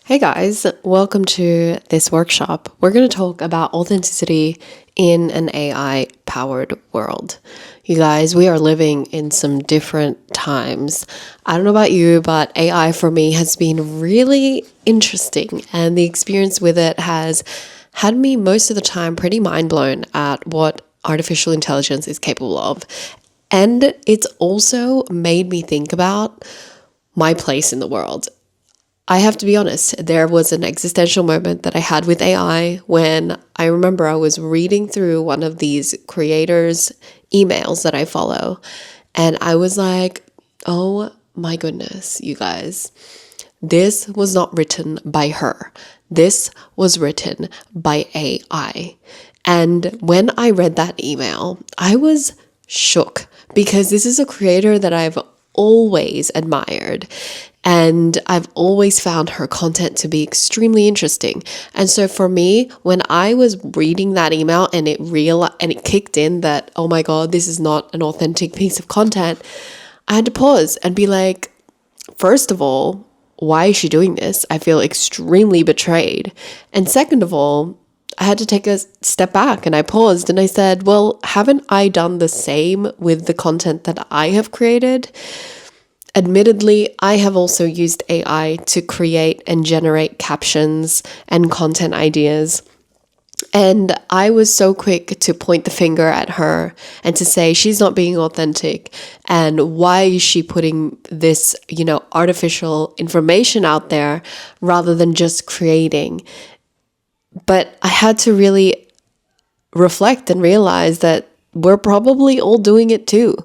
Hey guys, welcome to this workshop. We're going to talk about authenticity in an AI powered world. You guys, we are living in some different times. I don't know about you, but AI for me has been really interesting, and the experience with it has had me most of the time pretty mind blown at what artificial intelligence is capable of. And it's also made me think about my place in the world. I have to be honest, there was an existential moment that I had with AI when I remember I was reading through one of these creators' emails that I follow, and I was like, oh my goodness, you guys, this was not written by her. This was written by AI. And when I read that email, I was shook because this is a creator that I've always admired. And I've always found her content to be extremely interesting. And so for me, when I was reading that email and it kicked in that, oh my God, this is not an authentic piece of content, I had to pause and be like, first of all, why is she doing this? I feel extremely betrayed. And second of all, I had to take a step back and I paused and I said, well, haven't I done the same with the content that I have created? Admittedly, I have also used AI to create and generate captions and content ideas. And I was so quick to point the finger at her and to say she's not being authentic. And why is she putting this, artificial information out there rather than just creating? But I had to really reflect and realize that we're probably all doing it too.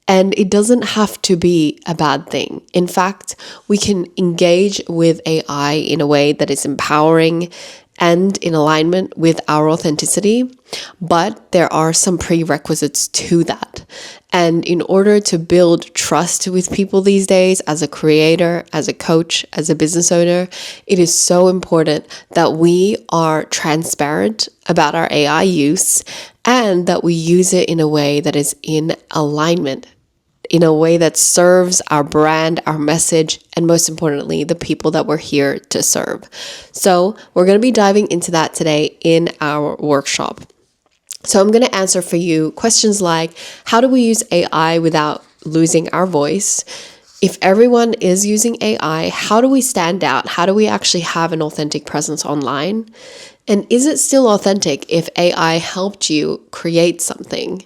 And it doesn't have to be a bad thing. In fact, we can engage with AI in a way that is empowering and in alignment with our authenticity, but there are some prerequisites to that. And in order to build trust with people these days, as a creator, as a coach, as a business owner, it is so important that we are transparent about our AI use and that we use it in a way that is in alignment, in a way that serves our brand, our message, and most importantly, the people that we're here to serve. So we're going to be diving into that today in our workshop. So I'm going to answer for you questions like, how do we use AI without losing our voice? If everyone is using AI, how do we stand out? How do we actually have an authentic presence online? And is it still authentic if AI helped you create something?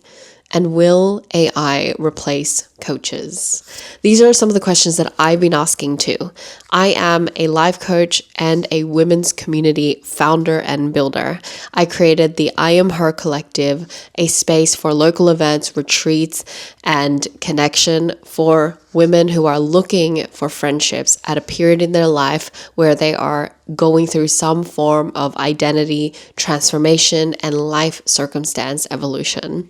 And will AI replace coaches? These are some of the questions that I've been asking too. I am a life coach and a women's community founder and builder. I created the I Am Her Collective, a space for local events, retreats, and connection for women who are looking for friendships at a period in their life where they are going through some form of identity transformation and life circumstance evolution.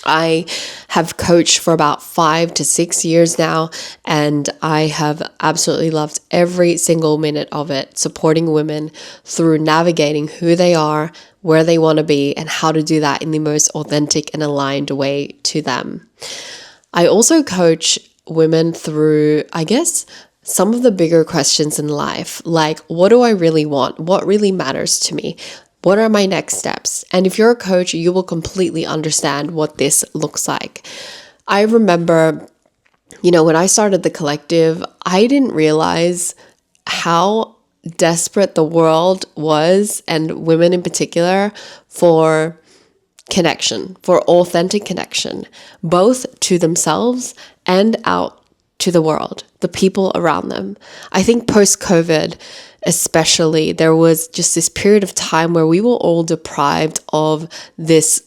I have coached for about 5 to 6 years now, and I have absolutely loved every single minute of it, supporting women through navigating who they are, where they want to be, and how to do that in the most authentic and aligned way to them. I also coach women through, some of the bigger questions in life, like what do I really want? What really matters to me? What are my next steps? And if you're a coach, you will completely understand what this looks like. I remember, when I started the collective, I didn't realize how desperate the world was, and women in particular, for connection, for authentic connection, both to themselves and out to the world, the people around them. I think post-COVID, especially, there was just this period of time where we were all deprived of this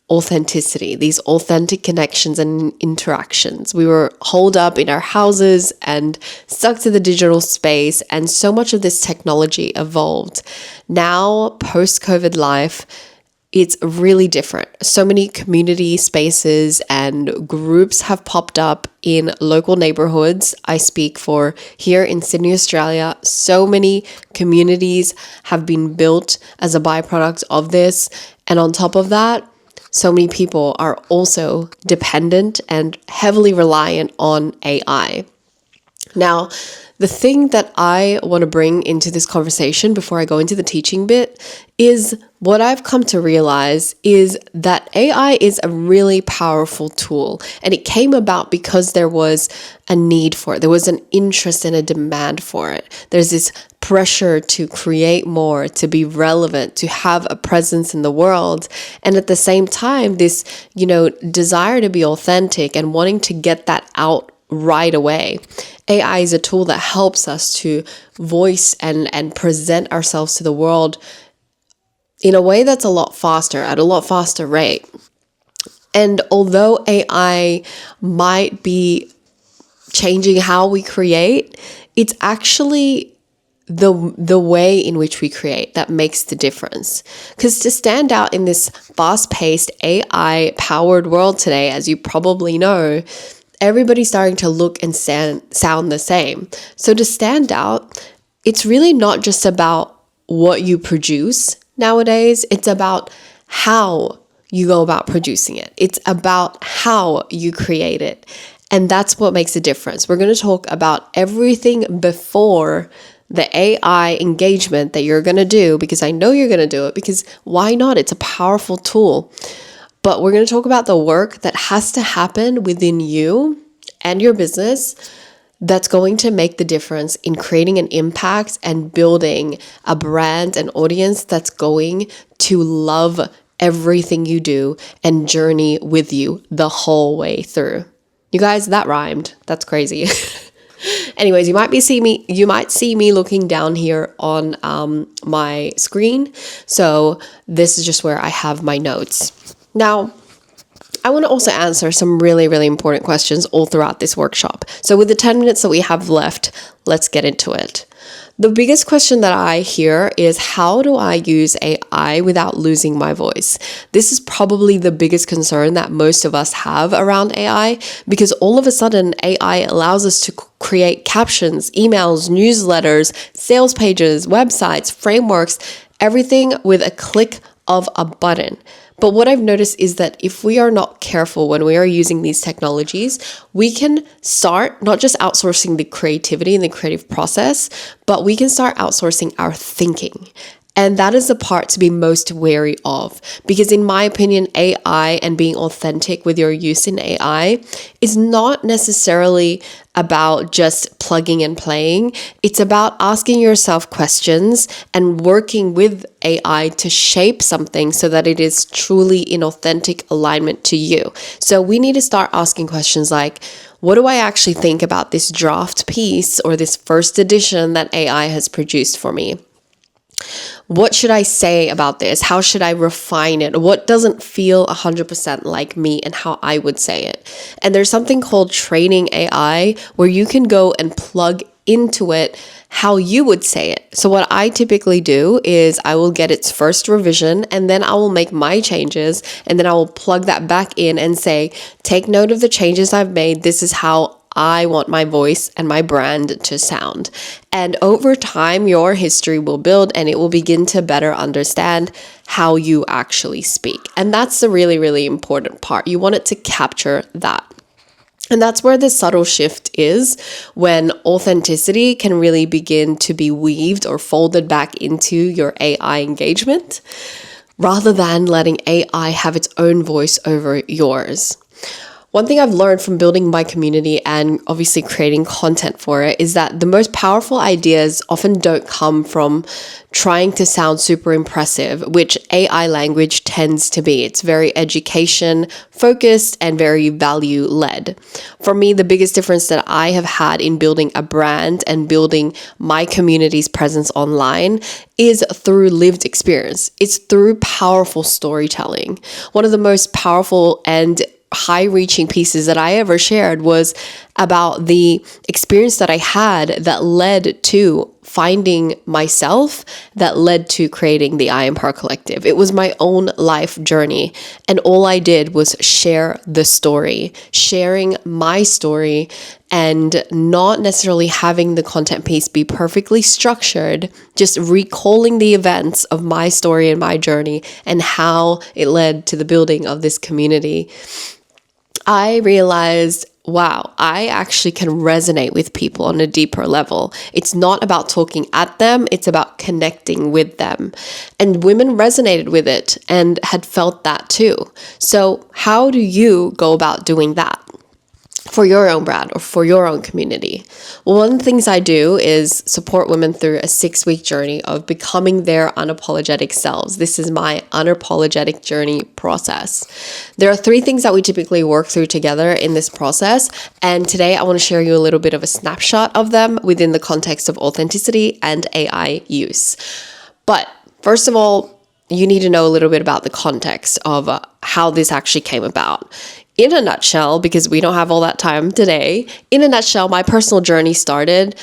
authenticity, these authentic connections and interactions. We were holed up in our houses and stuck to the digital space, and so much of this technology evolved. Now, post-COVID life, it's really different. So many community spaces and groups have popped up in local neighborhoods. I speak for here in Sydney, Australia. So many communities have been built as a byproduct of this. And on top of that, so many people are also dependent and heavily reliant on AI. Now, the thing that I want to bring into this conversation before I go into the teaching bit is what I've come to realize is that AI is a really powerful tool, and it came about because there was a need for it. There was an interest and a demand for it. There's this pressure to create more, to be relevant, to have a presence in the world. And at the same time, this, desire to be authentic and wanting to get that out right away. AI is a tool that helps us to voice and present ourselves to the world in a way that's a lot faster, at a lot faster rate. And although AI might be changing how we create, it's actually the way in which we create that makes the difference. Because to stand out in this fast-paced AI-powered world today, as you probably know, everybody's starting to look and sound the same. So to stand out, it's really not just about what you produce nowadays. It's about how you go about producing it. It's about how you create it. And that's what makes a difference. We're going to talk about everything before the AI engagement that you're going to do, because I know you're going to do it, because why not? It's a powerful tool. But we're going to talk about the work that has to happen within you and your business that's going to make the difference in creating an impact and building a brand and audience that's going to love everything you do and journey with you the whole way through. You guys, that rhymed. That's crazy. Anyways, you might see me looking down here on my screen. So this is just where I have my notes. Now, I want to also answer some really, really important questions all throughout this workshop. So with the 10 minutes that we have left, let's get into it. The biggest question that I hear is, how do I use AI without losing my voice? This is probably the biggest concern that most of us have around AI, because all of a sudden AI allows us to create captions, emails, newsletters, sales pages, websites, frameworks, everything with a click of a button. But what I've noticed is that if we are not careful when we are using these technologies, we can start not just outsourcing the creativity and the creative process, but we can start outsourcing our thinking. And that is the part to be most wary of, because in my opinion, AI and being authentic with your use in AI is not necessarily about just plugging and playing. It's about asking yourself questions and working with AI to shape something so that it is truly in authentic alignment to you. So we need to start asking questions like, what do I actually think about this draft piece or this first edition that AI has produced for me? What should I say about this? How should I refine it? What doesn't feel 100% like me and how I would say it? And there's something called training AI where you can go and plug into it how you would say it. So what I typically do is I will get its first revision and then I will make my changes and then I will plug that back in and say, take note of the changes I've made. This is how I want my voice and my brand to sound. And over time, your history will build and it will begin to better understand how you actually speak. And that's the really, really important part. You want it to capture that. And that's where the subtle shift is, when authenticity can really begin to be weaved or folded back into your AI engagement, rather than letting AI have its own voice over yours. One thing I've learned from building my community and obviously creating content for it is that the most powerful ideas often don't come from trying to sound super impressive, which AI language tends to be. It's very education focused and very value led. For me, the biggest difference that I have had in building a brand and building my community's presence online is through lived experience. It's through powerful storytelling. One of the most powerful and high-reaching pieces that I ever shared was about the experience that I had that led to finding myself, that led to creating the I Empower Collective. It was my own life journey, and all I did was share the story, sharing my story, and not necessarily having the content piece be perfectly structured, just recalling the events of my story and my journey and how it led to the building of this community. I realized wow, I actually can resonate with people on a deeper level. It's not about talking at them, it's about connecting with them. And women resonated with it and had felt that too. So how do you go about doing that for your own brand or for your own community? Well, one of the things I do is support women through a 6-week journey of becoming their unapologetic selves. This is my unapologetic journey process. There are 3 things that we typically work through together in this process, and today I want to share you a little bit of a snapshot of them within the context of authenticity and AI use. But first of all, you need to know a little bit about the context of how this actually came about. In a nutshell, because we don't have all that time today, in a nutshell, my personal journey started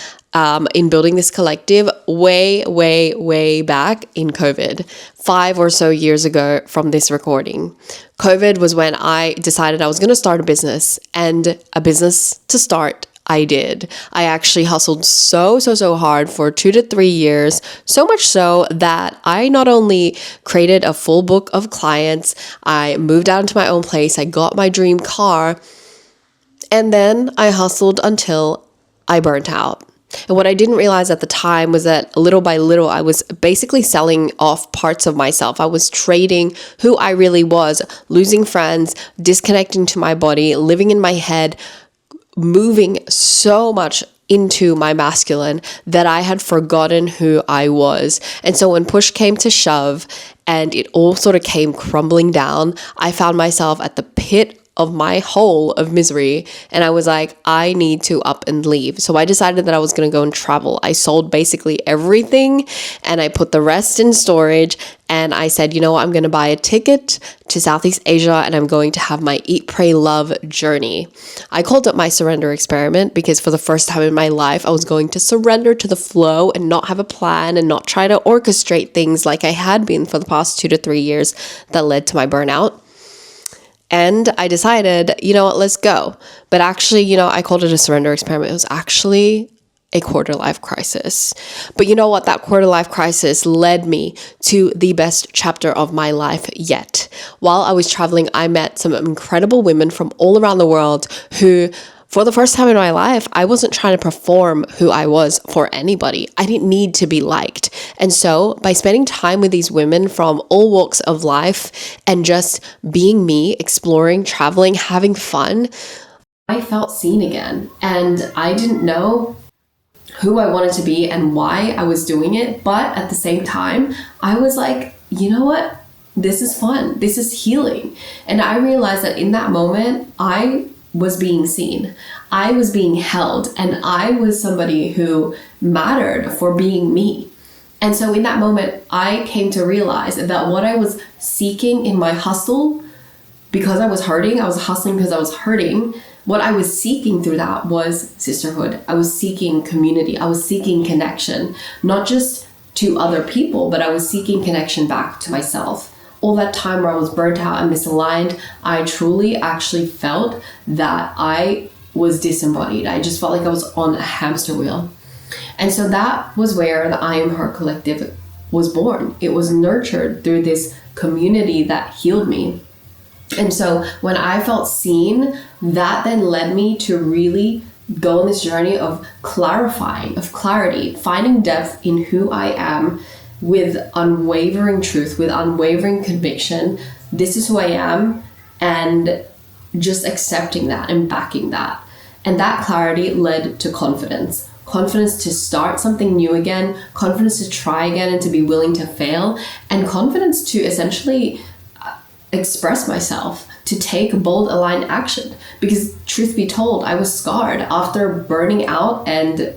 in building this collective way back in COVID, 5 or so years ago from this recording. COVID was when I decided I was going to start a business, and a business to start I did. I actually hustled so hard for 2 to 3 years, so much so that I not only created a full book of clients, I moved out into my own place, I got my dream car, and then I hustled until I burnt out. And what I didn't realize at the time was that little by little, I was basically selling off parts of myself. I was trading who I really was, losing friends, disconnecting to my body, living in my head, moving so much into my masculine that I had forgotten who I was. And so when push came to shove and it all sort of came crumbling down, I found myself at the pit of my hole of misery, and I was like, I need to up and leave. So I decided that I was going to go and travel. I sold basically everything and I put the rest in storage, and I said, you know what, I'm going to buy a ticket to Southeast Asia and I'm going to have my Eat, Pray, Love journey. I called it my surrender experiment because for the first time in my life, I was going to surrender to the flow and not have a plan and not try to orchestrate things like I had been for the past 2 to 3 years that led to my burnout. And I decided, you know what, let's go. But actually, I called it a surrender experiment. It was actually a quarter life crisis. But you know what? That quarter life crisis led me to the best chapter of my life yet. While I was traveling, I met some incredible women from all around the world who, for the first time in my life, I wasn't trying to perform who I was for anybody. I didn't need to be liked. And so by spending time with these women from all walks of life and just being me, exploring, traveling, having fun, I felt seen again. And I didn't know who I wanted to be and why I was doing it. But at the same time, I was like, you know what? This is fun. This is healing. And I realized that in that moment, I was being seen. I was being held, and I was somebody who mattered for being me. And so in that moment, I came to realize that what I was seeking in my hustle, because I was hurting, I was hustling because I was hurting, what I was seeking through that was sisterhood. I was seeking community. I was seeking connection, not just to other people, but I was seeking connection back to myself. All that time where I was burnt out and misaligned, I truly actually felt that I was disembodied. I just felt like I was on a hamster wheel. And so that was where the I Am Her Collective was born. It was nurtured through this community that healed me. And so when I felt seen, that then led me to really go on this journey of clarifying, of clarity, finding depth in who I am, with unwavering truth, with unwavering conviction. This is who I am, and just accepting that and backing that. And that clarity led to confidence. Confidence to start something new again, confidence to try again and to be willing to fail, and confidence to essentially express myself, to take bold, aligned action. Because truth be told, I was scarred after burning out and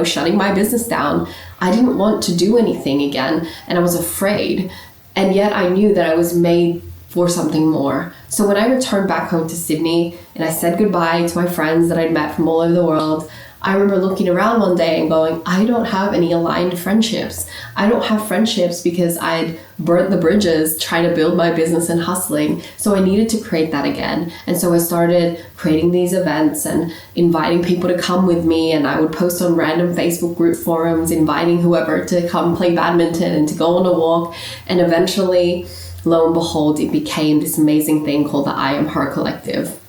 shutting my business down. I didn't want to do anything again, and I was afraid. And yet I knew that I was made for something more. So when I returned back home to Sydney and I said goodbye to my friends that I'd met from all over the world, I remember looking around one day and going, I don't have any aligned friendships. I don't have friendships because I'd burnt the bridges trying to build my business and hustling. So I needed to create that again. And so I started creating these events and inviting people to come with me. And I would post on random Facebook group forums, inviting whoever to come play badminton and to go on a walk. And eventually, lo and behold, it became this amazing thing called the I Am Her Collective.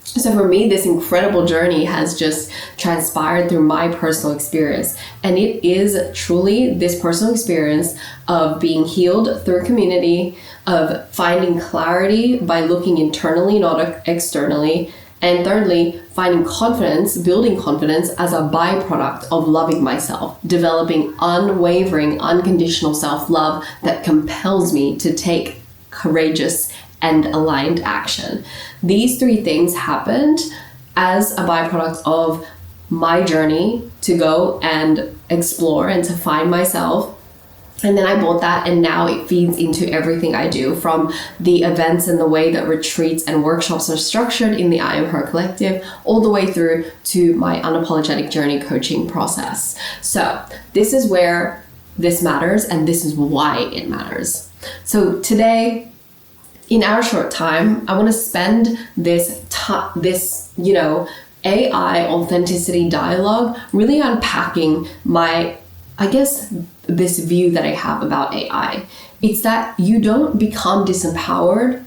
So for me, this incredible journey has just transpired through my personal experience. And it is truly this personal experience of being healed through community, of finding clarity by looking internally, not externally. And thirdly, finding confidence, building confidence as a byproduct of loving myself, developing unwavering, unconditional self-love that compels me to take courageous and aligned action. These three things happened as a byproduct of my journey to go and explore and to find myself. And then I bought that, and now it feeds into everything I do, from the events and the way that retreats and workshops are structured in the I Am Her Collective, all the way through to my unapologetic journey coaching process. So this is where this matters, and this is why it matters. So today, in our short time, I want to spend this AI authenticity dialogue really unpacking this view that I have about AI. It's that you don't become disempowered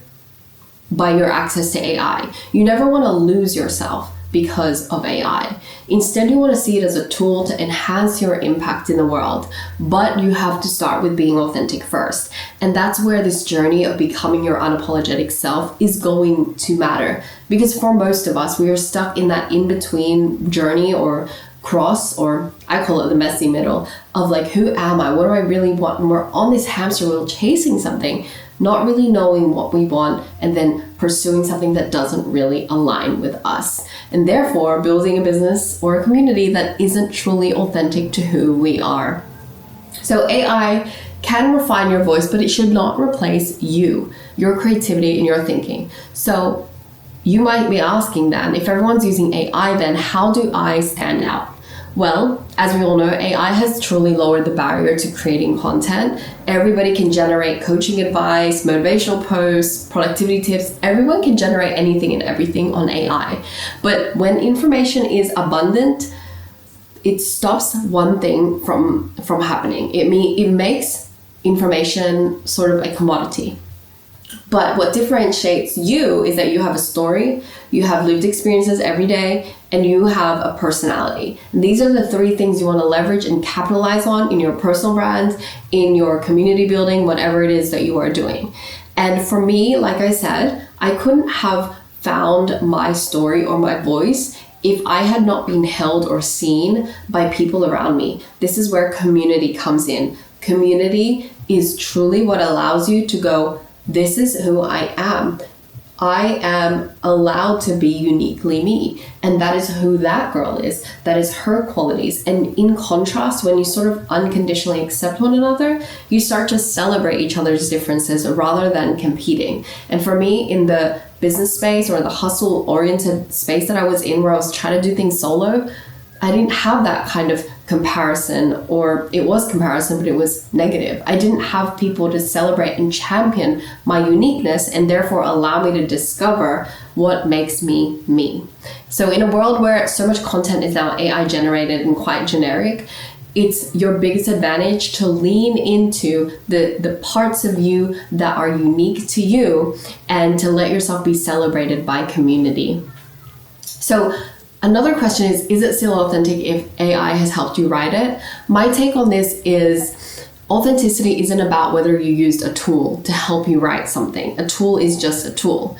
by your access to AI. You never want to lose yourself because of AI. Instead, you want to see it as a tool to enhance your impact in the world, but you have to start with being authentic first. And that's where this journey of becoming your unapologetic self is going to matter. Because for most of us, we are stuck in that in-between journey or cross, or I call it the messy middle, of like, who am I? What do I really want? And we're on this hamster wheel chasing something, not really knowing what we want, and then pursuing something that doesn't really align with us. And therefore, building a business or a community that isn't truly authentic to who we are. So AI can refine your voice, but it should not replace you, your creativity, and your thinking. So you might be asking then, if everyone's using AI, then how do I stand out? Well, as we all know, AI has truly lowered the barrier to creating content. Everybody can generate coaching advice, motivational posts, productivity tips. Everyone can generate anything and everything on AI. But when information is abundant, it stops one thing from happening. It makes information sort of a commodity. But what differentiates you is that you have a story, you have lived experiences every day, and you have a personality. And these are the three things you want to leverage and capitalize on in your personal brand, in your community building, whatever it is that you are doing. And for me, like I said, I couldn't have found my story or my voice if I had not been held or seen by people around me. This is where community comes in. Community is truly what allows you to go, this is who I am. I am allowed to be uniquely me. And that is who that girl is. That is her qualities. And in contrast, when you sort of unconditionally accept one another, you start to celebrate each other's differences rather than competing. And for me, in the business space or the hustle-oriented space that I was in, where I was trying to do things solo, I didn't have that kind of comparison, or it was comparison, but it was negative. I didn't have people to celebrate and champion my uniqueness and therefore allow me to discover what makes me me. So in a world where so much content is now AI generated and quite generic, it's your biggest advantage to lean into the parts of you that are unique to you and to let yourself be celebrated by community. So another question is it still authentic if AI has helped you write it? My take on this is authenticity isn't about whether you used a tool to help you write something. A tool is just a tool.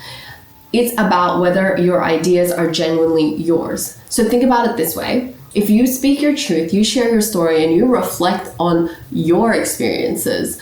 It's about whether your ideas are genuinely yours. So think about it this way. If you speak your truth, you share your story, and you reflect on your experiences,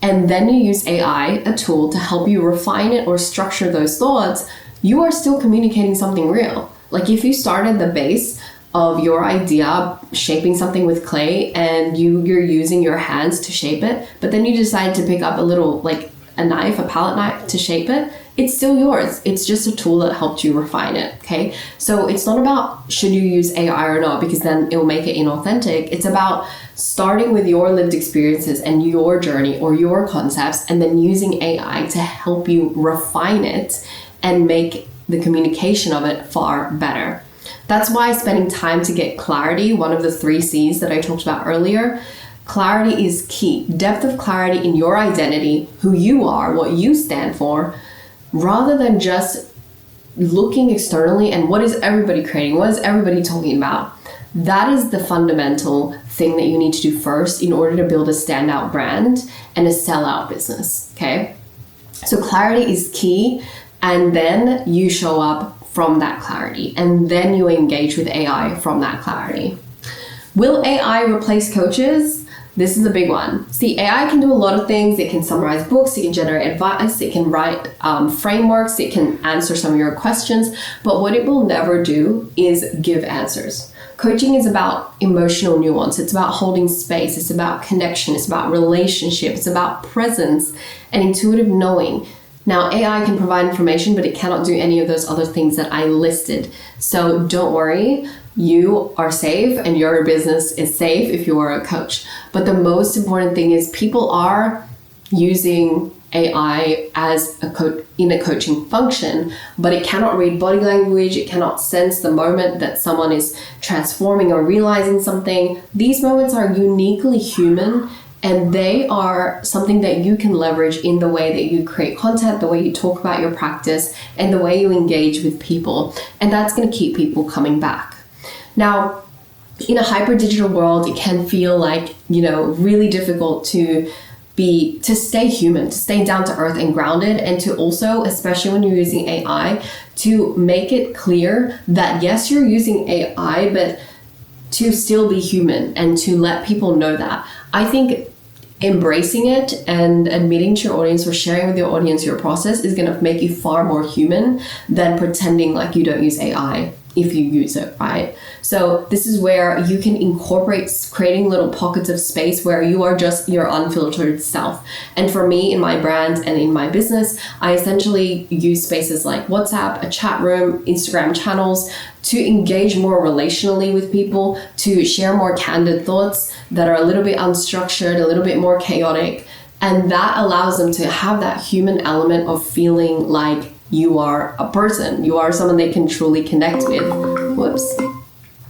and then you use AI, a tool, to help you refine it or structure those thoughts, you are still communicating something real. Like if you started the base of your idea shaping something with clay and you're using your hands to shape it, but then you decide to pick up a little, like a knife, a palette knife to shape it, it's still yours. It's just a tool that helped you refine it, okay? So it's not about should you use AI or not, because then it'll make it inauthentic. It's about starting with your lived experiences and your journey or your concepts, and then using AI to help you refine it and make the communication of it far better. That's why spending time to get clarity, one of the 3 C's that I talked about earlier, clarity is key. Depth of clarity in your identity, who you are, what you stand for, rather than just looking externally and what is everybody creating, what is everybody talking about, that is the fundamental thing that you need to do first in order to build a standout brand and a sellout business, okay? So clarity is key, and then you show up from that clarity, and then you engage with AI from that clarity. Will AI replace coaches? This is a big one. See, AI can do a lot of things. It can summarize books, it can generate advice, it can write frameworks, it can answer some of your questions, but what it will never do is give answers. Coaching is about emotional nuance. It's about holding space. It's about connection. It's about relationship. It's about presence and intuitive knowing. Now, AI can provide information, but it cannot do any of those other things that I listed. So don't worry, you are safe and your business is safe if you are a coach. But the most important thing is people are using AI as a coach in a coaching function, but it cannot read body language. It cannot sense the moment that someone is transforming or realizing something. These moments are uniquely human, and they are something that you can leverage in the way that you create content, the way you talk about your practice, and the way you engage with people. And that's going to keep people coming back. Now, in a hyper digital world, it can feel like, really difficult to stay human, to stay down to earth and grounded, and to also, especially when you're using AI, to make it clear that yes, you're using AI, but to still be human and to let people know that. I think embracing it and admitting to your audience or sharing with your audience your process is going to make you far more human than pretending like you don't use AI if you use it, right? So this is where you can incorporate creating little pockets of space where you are just your unfiltered self. And for me, in my brand and in my business, I essentially use spaces like WhatsApp, a chat room, Instagram channels to engage more relationally with people, to share more candid thoughts that are a little bit unstructured, a little bit more chaotic. And that allows them to have that human element of feeling like you are a person, you are someone they can truly connect with. Whoops.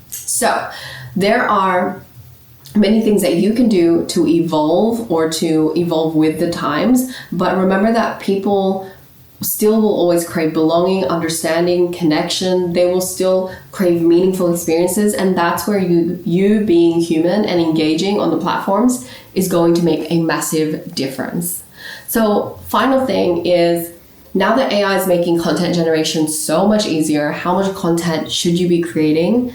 So there are many things that you can do to evolve or to evolve with the times, but remember that people still will always crave belonging, understanding, connection. They will still crave meaningful experiences, and that's where you being human and engaging on the platforms is going to make a massive difference. So final thing is, now that AI is making content generation so much easier, how much content should you be creating?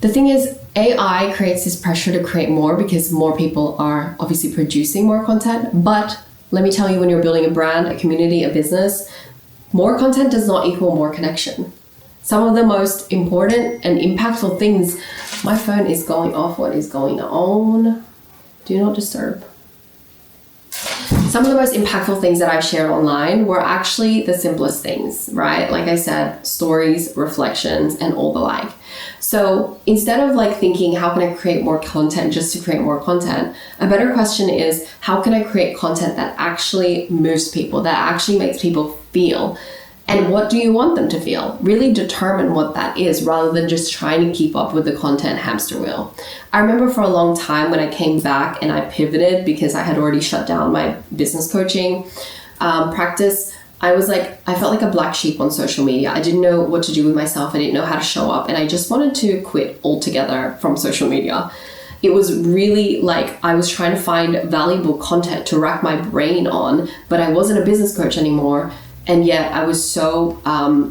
The thing is, AI creates this pressure to create more because more people are obviously producing more content. But let me tell you, when you're building a brand, a community, a business, more content does not equal more connection. Some of the most important and impactful things, my phone is going off. What is going on? Do not disturb. Some of the most impactful things that I've shared online were actually the simplest things, right? Like I said, stories, reflections, and all the like. So instead of thinking, how can I create more content just to create more content? A better question is, how can I create content that actually moves people, that actually makes people feel? And what do you want them to feel? Really determine what that is rather than just trying to keep up with the content hamster wheel. I remember for a long time when I came back and I pivoted because I had already shut down my business coaching practice. I felt like a black sheep on social media. I didn't know what to do with myself. I didn't know how to show up. And I just wanted to quit altogether from social media. It was really like I was trying to find valuable content to rack my brain on, but I wasn't a business coach anymore. And yet I was so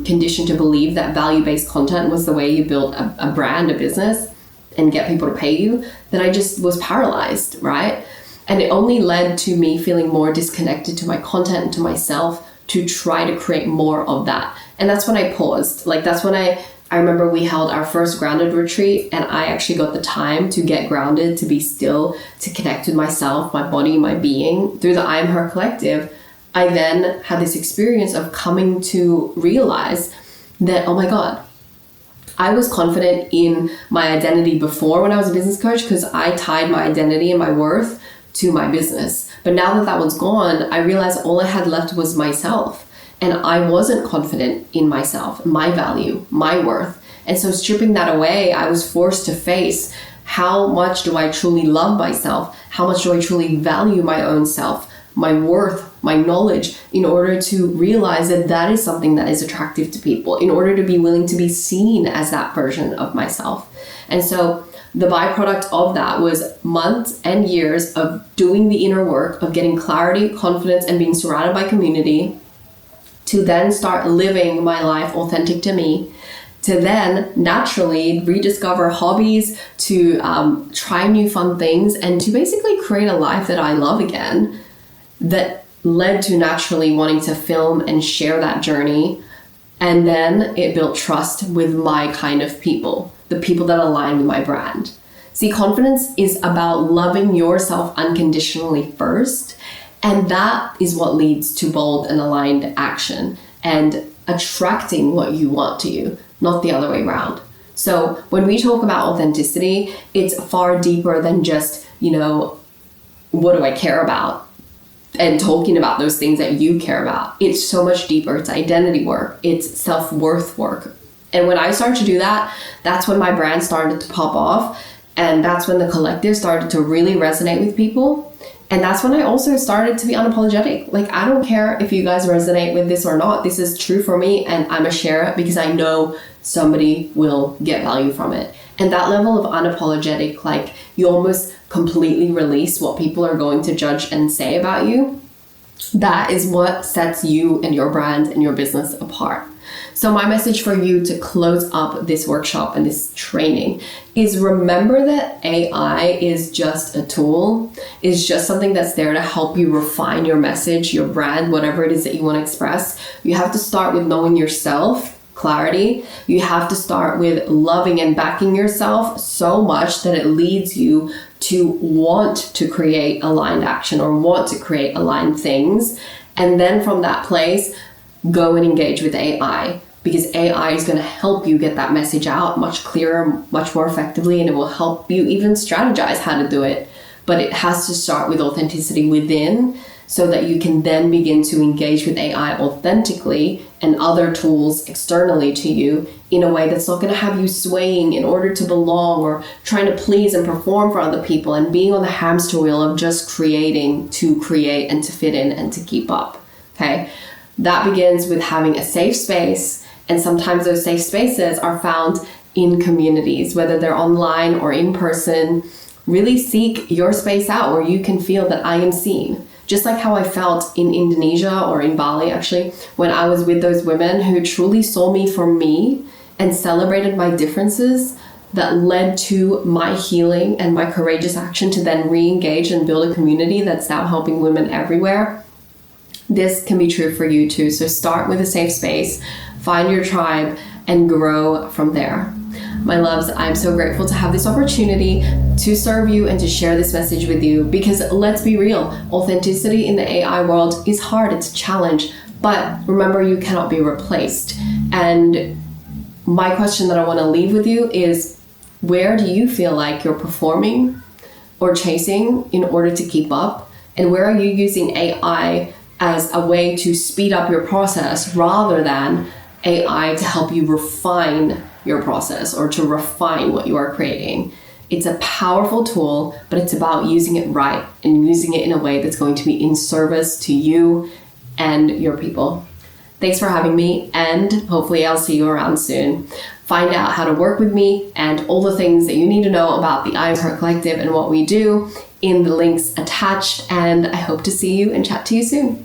conditioned to believe that value-based content was the way you built a brand, a business, and get people to pay you, that I just was paralyzed, right? And it only led to me feeling more disconnected to my content and to myself to try to create more of that. And that's when I paused. That's when I remember we held our first grounded retreat, and I actually got the time to get grounded, to be still, to connect with myself, my body, my being through the I Am Her Collective. I then had this experience of coming to realize that, oh my God, I was confident in my identity before when I was a business coach because I tied my identity and my worth to my business. But now that one's gone, I realized all I had left was myself. And I wasn't confident in myself, my value, my worth. And so stripping that away, I was forced to face, how much do I truly love myself? How much do I truly value my own self, my worth, my knowledge in order to realize that that is something that is attractive to people, in order to be willing to be seen as that version of myself. And so the byproduct of that was months and years of doing the inner work, of getting clarity, confidence, and being surrounded by community, to then start living my life authentic to me, to then naturally rediscover hobbies, to try new fun things, and to basically create a life that I love again, that led to naturally wanting to film and share that journey. And then it built trust with my kind of people, the people that align with my brand. See, confidence is about loving yourself unconditionally first, and that is what leads to bold and aligned action and attracting what you want to you, not the other way around. So when we talk about authenticity, it's far deeper than just, what do I care about? And talking about those things that you care about. It's so much deeper. It's identity work. It's self-worth work. And when I started to do that, that's when my brand started to pop off. And that's when the collective started to really resonate with people. And that's when I also started to be unapologetic. Like, I don't care if you guys resonate with this or not. This is true for me, and I'm gonna share it because I know somebody will get value from it. And that level of unapologetic, like, you almost completely release what people are going to judge and say about you. That is what sets you and your brand and your business apart. So my message for you to close up this workshop and this training is, remember that AI is just a tool, is just something that's there to help you refine your message, your brand, whatever it is that you want to express. You have to start with knowing yourself, clarity. You have to start with loving and backing yourself so much that it leads you to want to create aligned action or want to create aligned things. And then from that place, go and engage with AI, because AI is going to help you get that message out much clearer, much more effectively, and it will help you even strategize how to do it. But it has to start with authenticity within, so that you can then begin to engage with AI authentically and other tools externally to you in a way that's not going to have you swaying in order to belong or trying to please and perform for other people and being on the hamster wheel of just creating to create and to fit in and to keep up. Okay? That begins with having a safe space, and sometimes those safe spaces are found in communities, whether they're online or in person. Really seek your space out where you can feel that I am seen. Just like how I felt in Indonesia, or in Bali actually, when I was with those women who truly saw me for me and celebrated my differences, that led to my healing and my courageous action to then re-engage and build a community that's now helping women everywhere. This can be true for you too. So start with a safe space, find your tribe, and grow from there. My loves, I'm so grateful to have this opportunity to serve you and to share this message with you, because let's be real, authenticity in the AI world is hard, it's a challenge, but remember, you cannot be replaced. And my question that I want to leave with you is, where do you feel like you're performing or chasing in order to keep up? And where are you using AI as a way to speed up your process rather than AI to help you refine your process or to refine what you are creating? It's a powerful tool, but it's about using it right and using it in a way that's going to be in service to you and your people. Thanks for having me, and hopefully I'll see you around soon. Find out how to work with me and all the things that you need to know about the I Am Her Collective and what we do in the links attached, and I hope to see you and chat to you soon.